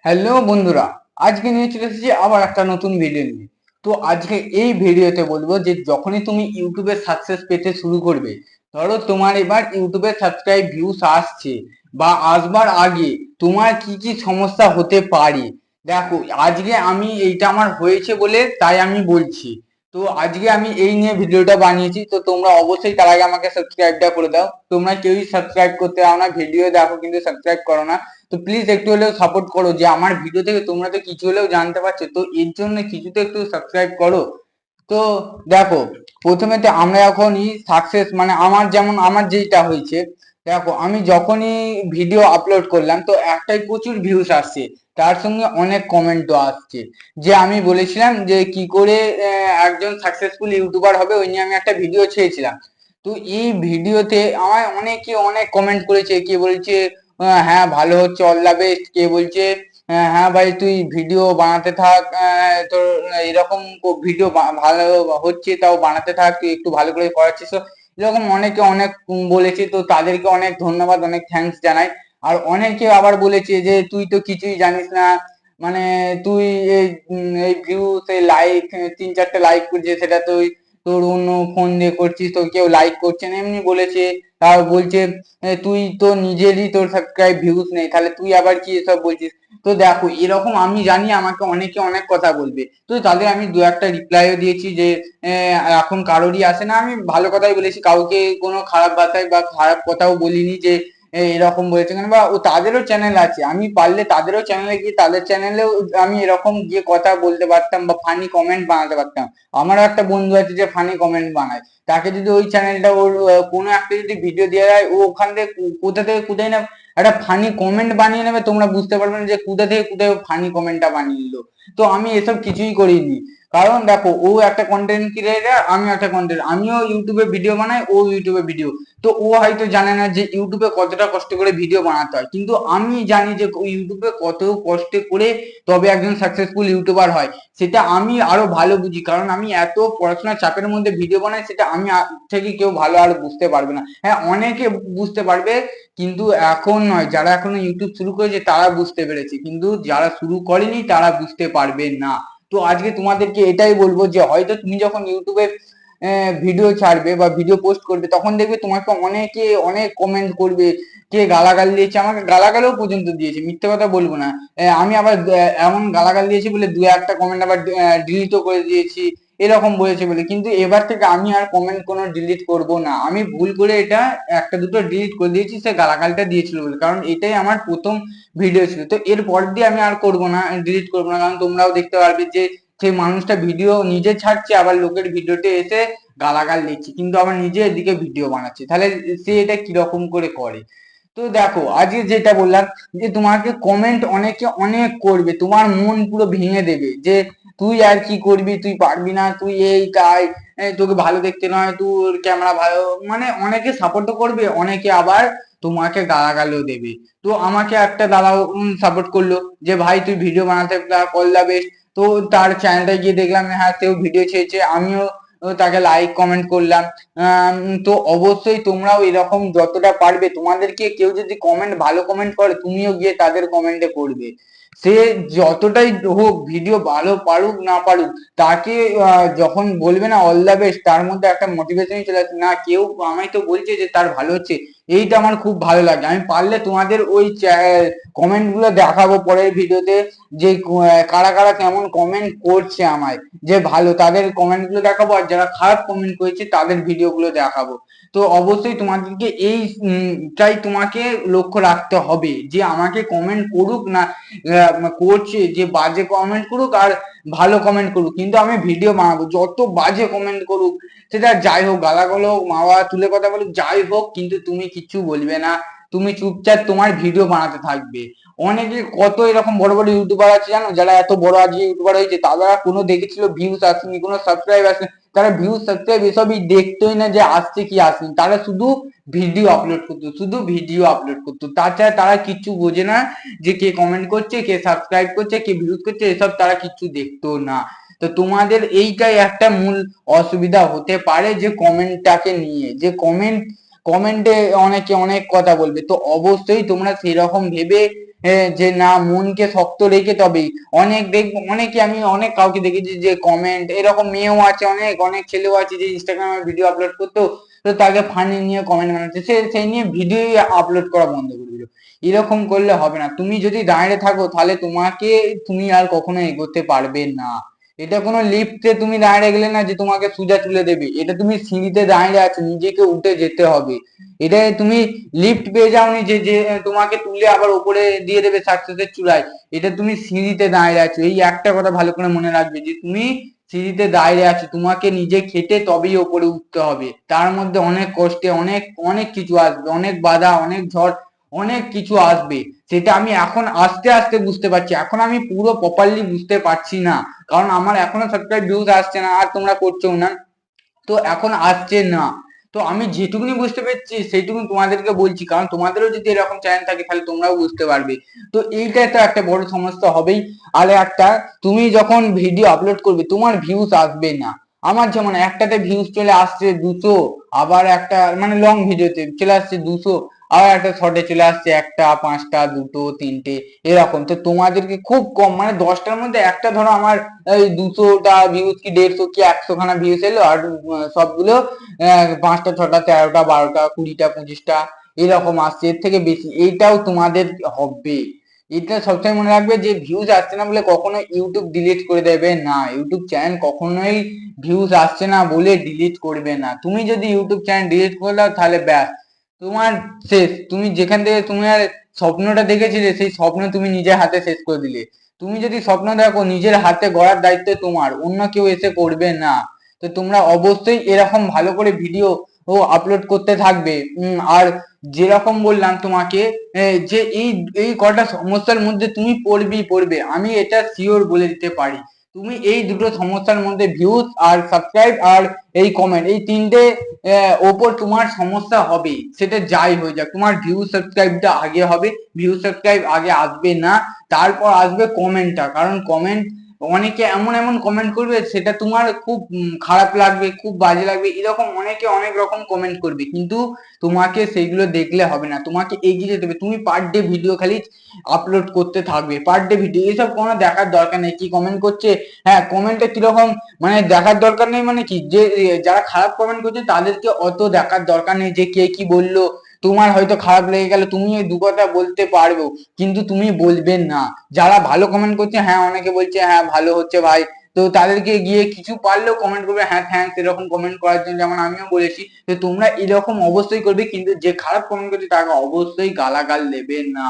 Hello বন্ধুরা, আজকে নিয়ে চলে এসেছি আবার একটা নতুন ভিডিও নিয়ে। তো আজকে এই ভিডিওতে বলবো যে যখনই তুমি ইউটিউবে সাকসেস পেতে শুরু করবে, ধরো তোমার এবার ইউটিউবে সাবস্ক্রাইব ভিউস আসছে বা আসবার আগে তোমার কি কি সমস্যা হতে পারে। দেখো, আজকে আমি এইটা আমার হয়েছে বলে তাই আমি বলছি। তো আজকে আমি এই নিয়ে ভিডিওটা বানিয়েছি, তো তোমরা অবশ্যই তার আগে আমাকে সাবস্ক্রাইবটা করে দাও। তোমরা কেউই সাবস্ক্রাইব করতে পারো না, ভিডিও দেখো কিন্তু সাবস্ক্রাইব করো না। তো প্লিজ একটু হলেও সাপোর্ট করো, যে আমার ভিডিও থেকে তোমরা তো কিছু হলেও জানতে পারছো, তো এর জন্য কিছু তো একটু সাবস্ক্রাইব করো। তো দেখো, প্রথমে তো আমরা এখনই সাকসেস মানে আমার যেটা হয়েছে, দেখো আমি যখনই ভিডিও আপলোড করলাম তো একটাই প্রচুর ভিউস আসছে, তার সঙ্গে অনেক কমেন্টও আসছে। যে আমি বলেছিলাম যে কি করে একজন সাকসেসফুল ইউটিউবার হবে, ওই নিয়ে আমি একটা ভিডিও ছেড়েছিলাম। তো এই ভিডিওতে আমায় অনেকে অনেক কমেন্ট করেছে, কে বলছে হ্যাঁ ভালো হচ্ছে, অল দা বেস্ট, কে বলছে হ্যাঁ ভাই তুই ভিডিও বানাতে থাক, তোর এরকম ভিডিও ভালো হচ্ছে তাও বানাতে থাক, তুই একটু ভালো করে করাচ্ছিস। তো এরকম অনেকে অনেক বলেছে, তো তাদেরকে অনেক ধন্যবাদ, অনেক থ্যাঙ্কস জানাই। আর অনেকে আবার বলেছে যে তুই তো কিছুই জানিস না, মানে তুই এই ভিউস এই লাইক 3-4টে লাইক করছে, সেটা তুই তোর অন্য ফোন দিয়ে করছিস, তো কেউ লাইক করছে না এমনি বলেছে। তাও বলছে তুই তো নিজেরই তোর সাবস্ক্রাইব ভিউজ নেই, তাহলে তুই আবার কি এসব বলছিস। তো দেখো, এরকম আমি জানি আমাকে অনেকে অনেক কথা বলবে, তো তাদের আমি দু একটা রিপ্লাইও দিয়েছি যে এখন কারোরই আসে না। আমি ভালো কথাই বলেছি, কাউকে কোনো খারাপ ভাষায় বা খারাপ কথাও বলিনি যে এরকম বলেছে কেন, বা ও তাদেরও চ্যানেল আছে, আমি পারলে তাদেরও চ্যানেলে গিয়ে তাদের চ্যানেলেও আমি এরকম গিয়ে কথা বলতে পারতাম বা ফানি কমেন্ট বানাতে পারতাম। আমারও একটা বন্ধু আছে যে ফানি কমেন্ট বানায়, তাকে যদি ওই চ্যানেলটা ওর কোনো একটা যদি ভিডিও দিয়ে দেয়, ও ওখান থেকে কোথা থেকে কোথায় না একটা ফানি কমেন্ট বানিয়ে নেবে, তোমরা বুঝতে পারবে না যে কোথা থেকে কোথায় ফানি কমেন্টটা বানিয়ে নিল। তো আমি এসব কিছুই করিনি, কারণ দেখো ও একটা কন্টেন্ট ক্রিয়েটার, আমি একটা কন্টেন্ট, আমিও ইউটিউবে ভিডিও বানাই, ও ইউটিউবে ভিডিও। তো ও হয়তো জানে না যে ইউটিউবে কতটা কষ্ট করে ভিডিও বানাতে হয়, কিন্তু আমি জানি যে ইউটিউবে কত কষ্ট করে তবে একজন সাকসেসফুল ইউটিউবার হয়। সেটা আমি আরো ভালো বুঝি, কারণ আমি এত পড়াশোনার চাপের মধ্যে ভিডিও বানাই, সেটা আমি থেকে কেউ ভালো আর বুঝতে পারবে না। হ্যাঁ, অনেকে বুঝতে পারবে, কিন্তু এখন নয়, যারা এখনো ইউটিউব শুরু করেছে তারা বুঝতে পেরেছে, কিন্তু যারা শুরু করেনি তারা বুঝতে পারবে না। তো আজকে তোমাদেরকে এটাই বলবো যে হয়তো তুমি যখন ইউটিউবে ভিডিও ছাড়বে বা ভিডিও পোস্ট করবে, তখন দেখবে তোমাকে অনেকে অনেক কমেন্ট করবে, কে গালাগাল দিয়েছে, আমাকে গালাগালও পর্যন্ত দিয়েছে, মিথ্যে কথা বলবো না। আমি আবার এমন গালাগাল দিয়েছি বলে দু একটা কমেন্ট আবার ডিলিটও করে দিয়েছি, এরকম বলেছে বলে। কিন্তু এবার থেকে আমি আর কমেন্ট কোনো ডিলিট করব না, আমি ভুল করে এটা একটা দুটো ডিলিট করে দিয়েছি, সে গালাগালটা দিয়েছিল বলে, কারণ এটাই আমার প্রথম ভিডিও ছিল। তো এর পর দিয়ে আমি আর করব না, ডিলিট করবো না, কারণ তোমরাও দেখতে পারবে যে সেই মানুষটা ভিডিও নিজে ছাড়ছে, আবার লোকের ভিডিওতে এসে গালাগাল দিচ্ছে, কিন্তু আবার নিজে এদিকে ভিডিও বানাচ্ছে, তাহলে সে এটা কিরকম করে করে। তো দেখো, আজকে যেটা বললাম, যে তোমাকে কমেন্ট অনেকে অনেক করবে, তোমার মন পুরো ভেঙে দেবে যে তুই আর কি করবি, তুই পারবি না, তুই এই তাই, তোকে ভালো দেখতে নয়, তোর ক্যামেরা ভালো, মানে অনেকে সাপোর্টও করবে, অনেকে আবার তোমাকে গালাগালও দেবে। তো আমাকে একটা দাদা সাপোর্ট করলো যে ভাই তুই ভিডিও বানাতে অল দা বেস্ট। তো তার চ্যানেলটায় গিয়ে দেখলাম হ্যাঁ সেও ভিডিও ছেড়েছে, আমিও তাকে লাইক কমেন্ট করলাম। তো অবশ্যই তোমরাও এরকম যতটা পারবে, তোমাদেরকে কেউ যদি কমেন্ট ভালো কমেন্ট করে, তুমিও গিয়ে তাদের কমেন্টে করবে। সে যতটাই হোক, ভিডিও ভালো পারুক না পারুক, তাকে যখন বলবে না অল দা বেস্ট, তার মধ্যে একটা মোটিভেশনই চলে আসে, না কেউ আমায় তো বলছে যে তার ভালো হচ্ছে, এইটা আমার খুব ভালো লাগে। আমি পারলে তোমাদের ওই কমেন্ট গুলো দেখাবো পরের ভিডিওতে, যে কারা কারা কেমন কমেন্ট করছে আমায়, যে ভালো তাদের কমেন্ট গুলো দেখাবো, আর যারা খারাপ কমেন্ট করেছে তাদের ভিডিও গুলো দেখাবো। তো অবশ্যই তোমাদেরকে এইটাই তোমাকে লক্ষ্য রাখতে হবে, যে আমাকে কমেন্ট করুক না করছে, যে বাজে কমেন্ট করুক আর ভালো কমেন্ট করুক, কিন্তু আমি ভিডিও বানাবো, যত বাজে কমেন্ট করুক, সেটা যাই হোক, গালাগাল হোক, মা বাবা তুলে কথা বলুক, যাই হোক, কিন্তু তুমি কিচ্ছু বলবে না, তুমি চুপচাপ তোমার ভিডিও বানাতে থাকবে। অনেকে কত এরকম বড় বড় ইউটিউবার আছে জানো, যারা এত বড় আজ ইউটিউবার হয়েছে, তারা কোনো দেখেছিল ভিউজ আসেনি, কোনো সাবস্ক্রাইব আসেনি, তারা ভিউজ সাবস্ক্রাইব এসবই দেখতোই না, যে আসছে কি আসেনি, তারা শুধু ভিডিও আপলোড করতো, শুধু ভিডিও আপলোড করতো, তাছাড়া তারা কিচ্ছু বোঝে না যে কে কমেন্ট করছে, কে সাবস্ক্রাইব করছে, কে ভিউজ করছে, এসব তারা কিচ্ছু দেখতো না। তো তোমাদের এইটাই একটা মূল অসুবিধা হতে পারে, যে কমেন্টটাকে নিয়ে, যে কমেন্টে অনেকে অনেক কথা বলবে, তো অবশ্যই তোমরা সেরকম ভেবে যে না মনকে শক্ত রেখে তবেই অনেক দেখবো অনেকে আমি অনেক কাউকে দেখেছি যে কমেন্ট এরকম মেয়েও আছে অনেক অনেক ছেলেও আছে যে ইনস্টাগ্রামে ভিডিও আপলোড করতো তো তাকে ফানি নিয়ে কমেন্ট বানাচ্ছে সে সেই নিয়ে ভিডিও আপলোড করা বন্ধ করে দিল। এরকম করলে হবে না। তুমি যদি দাঁড়িয়ে থাকো তাহলে তুমি আর কখনো এগোতে পারবে না। এটা কোনো লিফটে তুমি দাঁড়িয়ে গেলে না যে তোমাকে সোজা তুলে দেবে, এটা তুমি সিঁড়িতে দাঁড়িয়ে আছো, নিজেকে উঠে যেতে হবে। এটা তুমি লিফট পেয়ে যাওনি যে যে তোমাকে তুলে আবার উপরে দিয়ে দেবে সাকসেসের চূড়ায়। এটা তুমি সিঁড়িতে দাঁড়িয়ে আছো। এই একটা কথা ভালো করে মনে রাখবে যে তুমি সিঁড়িতে দাঁড়িয়ে আছো, তোমাকে নিজে খেটে তবেই ওপরে উঠতে হবে। তার মধ্যে অনেক কষ্টে অনেক অনেক কিছু আসবে, অনেক বাধা, অনেক ঝড়, অনেক কিছু আসবে। সেটা আমি এখন আস্তে আস্তে বুঝতে পারছি, এখন আমি পুরো প্রপারলি বুঝতে পারছি না, কারণ আমার এখনো সাবস্ক্রাইব ভিউজ আসছে না আর তোমরা করছো না, তো এখন আসছে না। তো আমি যেটুকুনি বুঝতে পেরেছি সেইটুকু তোমাদেরকে বলছি, কারণ তোমাদেরও যদি এরকম চ্যানেল থাকে তাহলে তোমরাও বুঝতে পারবে। তো এইটা তো একটা বড় সমস্যা হবেই। আর একটা, তুমি যখন ভিডিও আপলোড করবে তোমার ভিউজ আসবে না। আমার যেমন একটাতে ভিউজ চলে আসছে 200, আবার একটা মানে লং ভিডিওতে চলে আসছে 200, আবার একটা শর্টে চলে আসছে একটা, পাঁচটা, দুটো, তিনটে, এরকম। তো তোমাদেরকে খুব কম মানে 10টার মধ্যে একটা ধরো আমার এই 200টা ভিউজ কি 150 কি 100 খানা ভিউজ এলো, আর সবগুলো 5টা, 6টা, 13টা, 12টা, 20টা, 25টা এরকম আসছে। এর থেকে বেশি এইটাও তোমাদের হবে। এটা সবসময় মনে রাখবে যে ভিউজ আসছে না বলে কখনো ইউটিউব ডিলিট করে দেবে না। ইউটিউব চ্যানেল কখনোই ভিউজ আসছে না বলে ডিলিট করবে না। তুমি যদি ইউটিউব চ্যানেল ডিলিট করে দাও তাহলে ব্যাস তোমার শেষ। তুমি যেখান থেকে তুমি আর স্বপ্নটা দেখেছিলে সেই স্বপ্ন তুমি নিজের হাতে শেষ করে দিলে। তুমি যদি স্বপ্ন দেখো নিজের হাতে গড়ার দায়িত্ব তোমার, অন্য কেউ এসে করবে না। তো তোমরা অবশ্যই এরকম ভালো করে ভিডিও আপলোড করতে থাকবে। আর যেরকম বললাম তোমাকে যে এই এই কটা সমস্যার মধ্যে তুমি পড়বে, আমি এটা শিওর বলে দিতে পারি। তুমি এই দুটো সমস্যার মধ্যে ভিউজ আর সাবস্ক্রাইব আর এই কমেন্ট, এই তিনটে ওপর তোমার সমস্যা হবে। সেটা যাই হয়ে যাক, তোমার ভিউ সাবস্ক্রাইবটা আগে হবে। ভিউ সাবস্ক্রাইব আগে আসবে না, তারপর আসবে কমেন্টটা। কারণ কমেন্ট অনেকে এমন এমন কমেন্ট করবে সেটা তোমার খুব খারাপ লাগবে, খুব বাজে লাগবে, এরকম অনেকে অনেক রকম কমেন্ট করবে, কিন্তু তোমাকে সেইগুলো দেখলে হবে না, তোমাকে এগিয়ে যেতে হবে। তুমি পার ডে ভিডিও খালি আপলোড করতে থাকবে, পার ডে ভিডিও, এসব কোনো দেখার দরকার নেই কি কমেন্ট করছে। হ্যাঁ, কমেন্টে কিরকম মানে দেখার দরকার নেই মানে কি, যে যারা খারাপ কমেন্ট করছে তাদেরকে অত দেখার দরকার নেই যে কে কি বললো। তোমার হয়তো খারাপ লেগে গেল, তুমি ওই দু কথা বলতে পারবে, কিন্তু তুমি বলবে না। যারা ভালো কমেন্ট করছে, হ্যাঁ অনেকে বলছে হ্যাঁ ভালো হচ্ছে ভাই, তো তাদেরকে গিয়ে কিছু পারলেও কমেন্ট করবে, হ্যাঁ থ্যাঙ্কস এরকম কমেন্ট করার জন্য, যেমন আমিও বলেছি। তো তোমরা এরকম অবশ্যই করবে, কিন্তু যে খারাপ কমেন্ট করছে তাকে অবশ্যই গালাগাল দেবে না।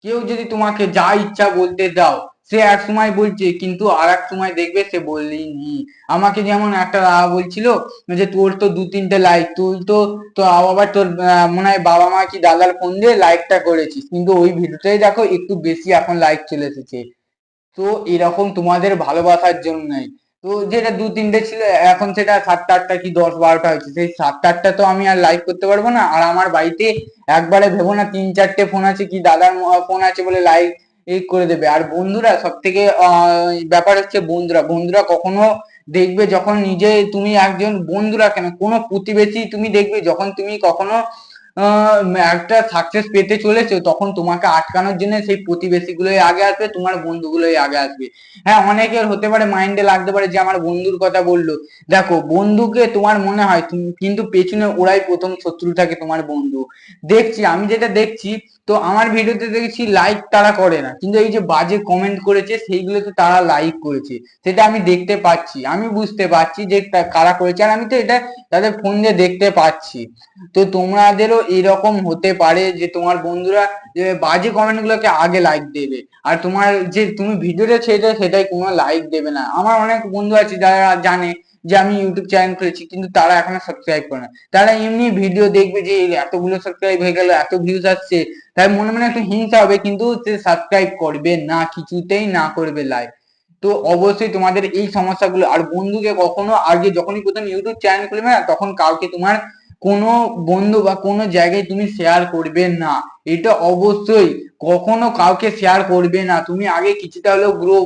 কেউ যদি তোমাকে যা ইচ্ছা বলতে দাও, সে এক সময় বলছে কিন্তু আর এক সময় দেখবে সে বললেই নি। আমাকে যেমন একটা দাদা বলছিল যে তোর তো 2-3টে লাইক, তুই তো তো আবার তোর মনে হয় বাবা মা কি দাদার ফোন দিয়ে লাইকটা করেছিস, কিন্তু ওই ভিডিওটাই দেখো একটু বেশি এখন লাইক চলে এসেছে। তো এরকম তোমাদের ভালোবাসার জন্যই। তো যেটা 2-3টে ছিল এখন সেটা 7টা, 8টা কি 10-12টা হয়েছে। সেই 7টা, 8টা তো আমি আর লাইক করতে পারবো না। আর আমার বাড়িতে একবারে ভেবো না 3-4টে ফোন আছে কি দাদার ফোন আছে বলে লাইক এই করে দেবে। আর বন্ধুরা সব থেকে ব্যাপার হচ্ছে বন্ধুরা, বন্ধুরা কখনো দেখবে যখন নিজে তুমি একজন, বন্ধুরা কেন কোনো প্রতিবেশী তুমি দেখবে যখন তুমি কখনো একটা সাকসেস পেতে চলেছো তখন তোমাকে আটকানোর জন্য সেই প্রতিবেশী গুলোই আগে আসবে, তোমার বন্ধুগুলোই আগে আসবে। হ্যাঁ, অনেকের হতে পারে মাইন্ডে লাগতে পারে যে আমার বন্ধুর কথা বললো। দেখো বন্ধুকে তোমার মনে হয় কিন্তু পেছনে ওরাই প্রথম শত্রু থাকে তোমার বন্ধু। দেখছি আমি যেটা দেখছি, তো আমার ভিডিওতে দেখছি লাইক তারা করে না, কিন্তু এই যে বাজে কমেন্ট করেছে সেইগুলোতে তারা লাইক করেছে। সেটা আমি দেখতে পাচ্ছি, আমি বুঝতে পারছি যে কারা করেছে, আর আমি তো এটা তাদের ফোন দিয়ে দেখতে পাচ্ছি। তো তোমাদেরও এরকম হতে পারে যে তোমার বন্ধুরা যে বাজে কমেন্ট গুলোকে আগে লাইক দেবে, আর তোমার যে তুমি ভিডিওটা ছেড়েছো সেটাই কোনো লাইক দেবে না। আমার অনেক বন্ধু আছে যারা জানে যে আমি ইউটিউব চ্যানেল খুলেছি, কিন্তু তারা এখনো সাবস্ক্রাইব করে না। তারা এমনি ভিডিও দেখবে যে এতগুলো সাবস্ক্রাইব হয়ে গেল, এত ভিউজ আসছে, তাই মনে মনে একটু হিংসা হবে, কিন্তু সে সাবস্ক্রাইব করবে না, কিছুতেই না করবে লাইক। তো অবশ্যই তোমাদের এই সমস্যাগুলো, আর বন্ধুকে কখনো আগে যখনই প্রথম ইউটিউব চ্যানেল খুলবে না তখন কাউকে তোমার কোনো বন্ধু বা কোনো জায়গায় তুমি শেয়ার করবে না। এটা অবশ্যই কখনো কাউকে শেয়ার করবে না। তুমি আগে কিছুটা হলেও গ্রো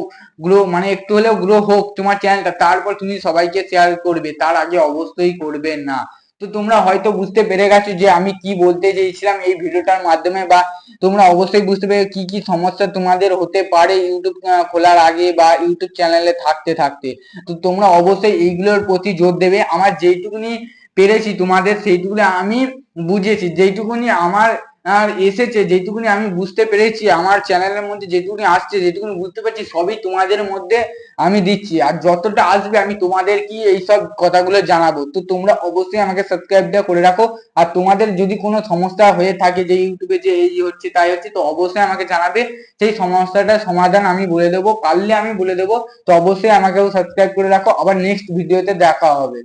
গ্রো মানে একটু হলেও গ্রো হোক তোমার চ্যানেলটা, তারপর তুমি সবাইকে শেয়ার করবে, তার আগে অবশ্যই করবে না। তো তোমরা হয়তো বুঝতে পেরে গেছো যে আমি কি বলতে চেয়েছিলাম এই ভিডিওটার মাধ্যমে, বা তোমরা অবশ্যই বুঝতে পেরে কি কি সমস্যা তোমাদের হতে পারে ইউটিউব খোলার আগে বা ইউটিউব চ্যানেলে থাকতে থাকতে। তো তোমরা অবশ্যই এইগুলোর প্রতি জোর দেবে। আমার যেইটুকুনি পেরেছি তোমাদের সেইটুকুনি আমি বুঝেছি, যেইটুকুনি আমার আর এসেছে, যেটুকুনি আমি বুঝতে পেরেছি, আমার চ্যানেলের মধ্যে যেটুকুনি আসছে, যেটুকুনি বুঝতে পারছি, সবই তোমাদের মধ্যে আমি দিচ্ছি। আর যতটা আসবে আমি তোমাদের কি এইসব কথাগুলো জানাবো। তো তোমরা অবশ্যই আমাকে সাবস্ক্রাইবটা করে রাখো। আর তোমাদের যদি কোনো সমস্যা হয়ে থাকে যে ইউটিউবে যে এই হচ্ছে তাই হচ্ছে, তো অবশ্যই আমাকে জানাবে। সেই সমস্যাটার সমাধান আমি বলে দেবো, পারলে আমি বলে দেবো। তো অবশ্যই আমাকেও সাবস্ক্রাইব করে রাখো। আবার নেক্সট ভিডিওতে দেখা হবে।